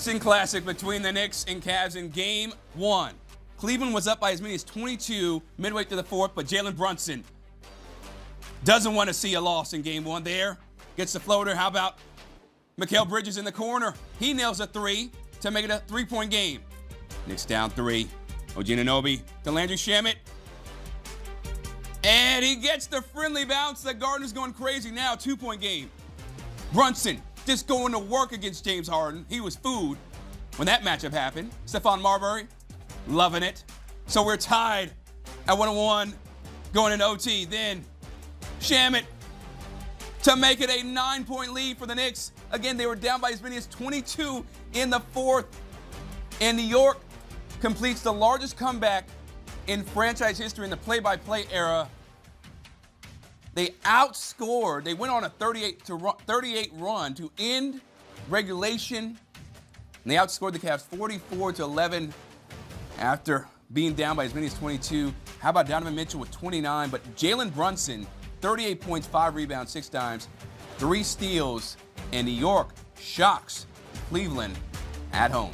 Instant classic between the Knicks and Cavs in Game 1. Cleveland was up by as many as 22 midway through the fourth, but Jalen Brunson doesn't want to see a loss in Game 1 there. Gets the floater. How about Mikal Bridges in the corner? He nails a three to make it a three-point game. Knicks down 3. OG Anunoby to Landry Shamet. And he gets the friendly bounce. The Garden's going crazy now. 2-point game. Brunson just going to work against James Harden. He was food when that matchup happened. Stephon Marbury loving it. So we're tied at 1-1 going into OT. Then Shamet to make it a 9-point lead for the Knicks. Again, they were down by as many as 22 in the fourth. And New York completes the largest comeback in franchise history in the play-by-play era. They outscored. They went on a 38 run to end regulation. And they outscored the Cavs 44-11 after being down by as many as 22. How about Donovan Mitchell with 29? But Jalen Brunson, 38 points, 5 rebounds, 6 dimes, 3 steals. And New York shocks Cleveland at home.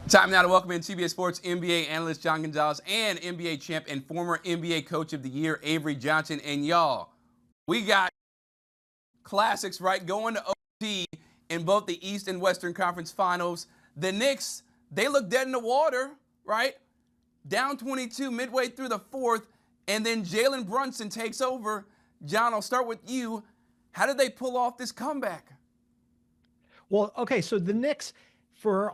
Time now to welcome in CBS Sports NBA analyst John Gonzalez and NBA champ and former NBA Coach of the Year Avery Johnson. And y'all, we got classics, right? Going to OT in both the East and Western Conference Finals. The Knicks, they look dead in the water, right? Down 22 midway through the fourth, and then Jalen Brunson takes over. John, I'll start with you. How did they pull off this comeback? Well, okay, so the Knicks, for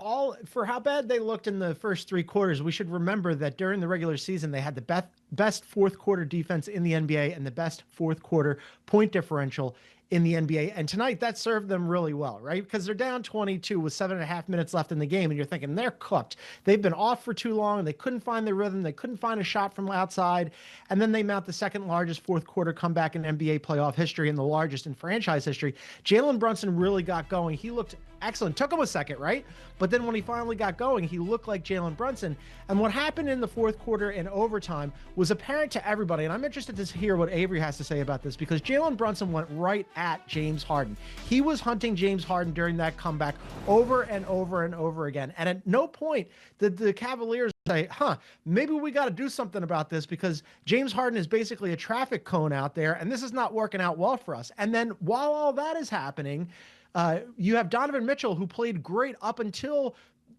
how bad they looked in the first 3 quarters, we should remember that during the regular season, they had the best fourth quarter defense in the NBA and the best fourth quarter point differential in the NBA. And tonight that served them really well, right? Because they're down 22 with 7.5 minutes left in the game. And you're thinking they're cooked. They've been off for too long. They couldn't find their rhythm. They couldn't find a shot from outside. And then they mount the second largest fourth quarter comeback in NBA playoff history and the largest in franchise history. Jalen Brunson really got going. He looked excellent. Took him a second, right? But then when he finally got going, he looked like Jalen Brunson. And what happened in the fourth quarter and overtime was apparent to everybody. And I'm interested to hear what Avery has to say about this, because Jalen Brunson went right at James Harden. He was hunting James Harden during that comeback over and over and over again. And at no point did the Cavaliers say, maybe we got to do something about this, because James Harden is basically a traffic cone out there, and this is not working out well for us. And then while all that is happening, you have Donovan Mitchell, who played great up until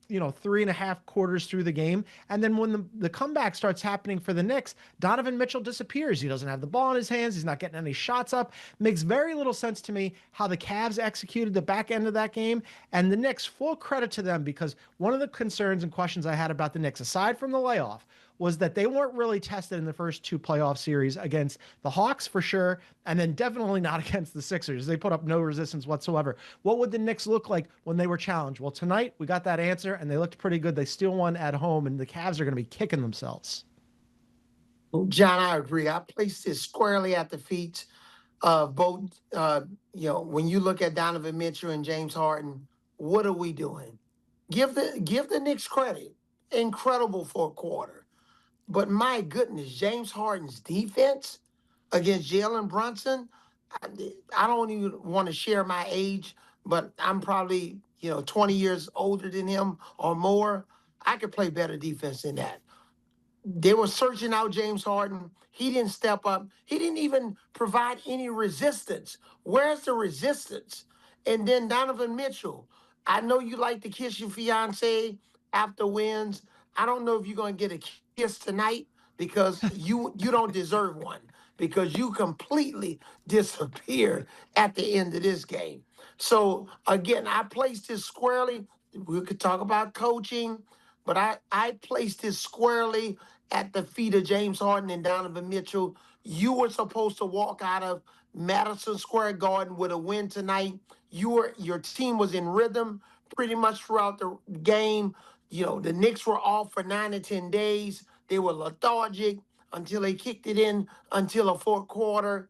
3.5 quarters through the game. And then when the comeback starts happening for the Knicks, Donovan Mitchell disappears. He doesn't have the ball in his hands. He's not getting any shots up. Makes very little sense to me how the Cavs executed the back end of that game. And the Knicks, full credit to them, because one of the concerns and questions I had about the Knicks, aside from the layoff, was that they weren't really tested in the first 2 playoff series against the Hawks for sure, and then definitely not against the Sixers. They put up no resistance whatsoever. What would the Knicks look like when they were challenged? Well, tonight we got that answer, and they looked pretty good. They still won at home, and the Cavs are going to be kicking themselves. John, I agree. I placed this squarely at the feet of both. When you look at Donovan Mitchell and James Harden, what are we doing? Give the Knicks credit. Incredible fourth quarter. But my goodness, James Harden's defense against Jalen Brunson, I don't even want to share my age, but I'm probably 20 years older than him or more. I could play better defense than that. They were searching out James Harden. He didn't step up. He didn't even provide any resistance. Where's the resistance? And then Donovan Mitchell. I know you like to kiss your fiance after wins. I don't know if you're going to get a kiss tonight, because you don't deserve one, because you completely disappeared at the end of this game. So, again, I placed this squarely. We could talk about coaching, but I placed this squarely at the feet of James Harden and Donovan Mitchell. You were supposed to walk out of Madison Square Garden with a win tonight. Your team was in rhythm pretty much throughout the game. The Knicks were off for 9 to 10 days. They were lethargic until they kicked it in until the fourth quarter.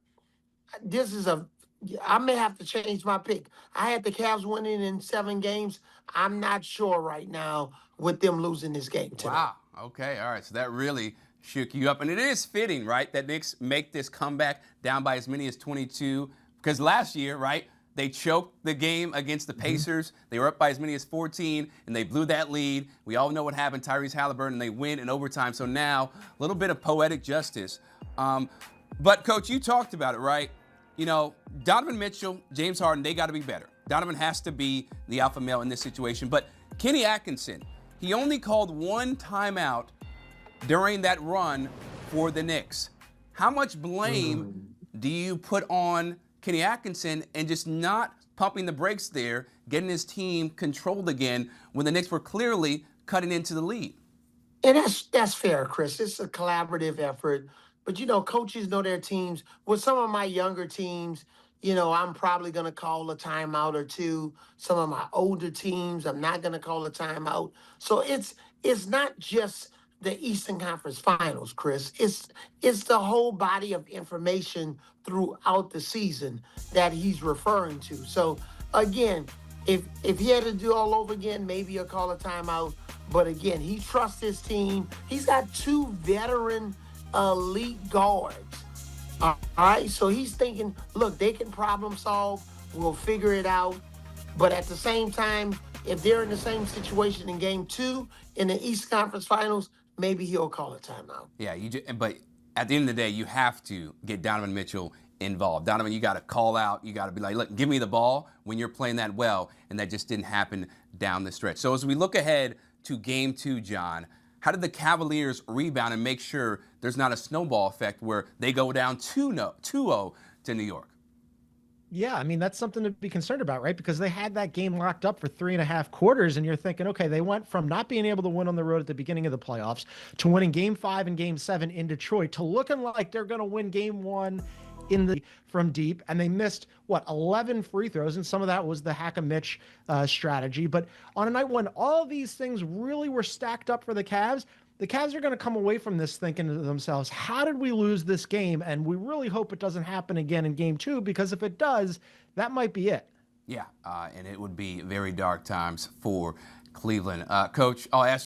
I may have to change my pick. I had the Cavs winning in 7 games. I'm not sure right now with them losing this game tonight. Wow. Okay. All right. So that really shook you up. And it is fitting, right, that Knicks make this comeback down by as many as 22. Because last year, right, They choked the game against the Pacers. They were up by as many as 14, and they blew that lead. We all know what happened. Tyrese Halliburton, and they win in overtime. So now, a little bit of poetic justice. But, Coach, you talked about it, right? You know, Donovan Mitchell, James Harden, they got to be better. Donovan has to be the alpha male in this situation. But Kenny Atkinson, he only called one timeout during that run for the Knicks. How much blame do you put on Kenny Atkinson and just not pumping the brakes there, getting his team controlled again when the Knicks were clearly cutting into the lead? And that's fair, Chris. It's a collaborative effort. But coaches know their teams. With some of my younger teams, I'm probably gonna call a timeout or two. Some of my older teams, I'm not gonna call a timeout. So it's not just the Eastern Conference Finals, Chris. It's the whole body of information throughout the season that he's referring to. So again, if he had to do all over again, maybe he'll call a timeout. But again, he trusts his team. He's got two veteran elite guards. All right, so he's thinking, look, they can problem solve. We'll figure it out. But at the same time, if they're in the same situation in Game 2 in the East Conference Finals, maybe he'll call a timeout. Yeah, but at the end of the day, you have to get Donovan Mitchell involved. Donovan, you got to call out. You got to be like, look, give me the ball when you're playing that well, and that just didn't happen down the stretch. So as we look ahead to Game 2, John, how did the Cavaliers rebound and make sure there's not a snowball effect where they go down 2-0 to New York? Yeah, I mean, that's something to be concerned about, right? Because they had that game locked up for 3.5 quarters, and you're thinking, okay, they went from not being able to win on the road at the beginning of the playoffs to winning Game 5 and Game 7 in Detroit to looking like they're going to win Game 1 from deep, and they missed 11 free throws, and some of that was the hack-a-Mitch strategy. But on a night when all these things really were stacked up for the Cavs are going to come away from this thinking to themselves, how did we lose this game? And we really hope it doesn't happen again in Game 2, because if it does, that might be it. Yeah, and it would be very dark times for Cleveland. Coach, I'll ask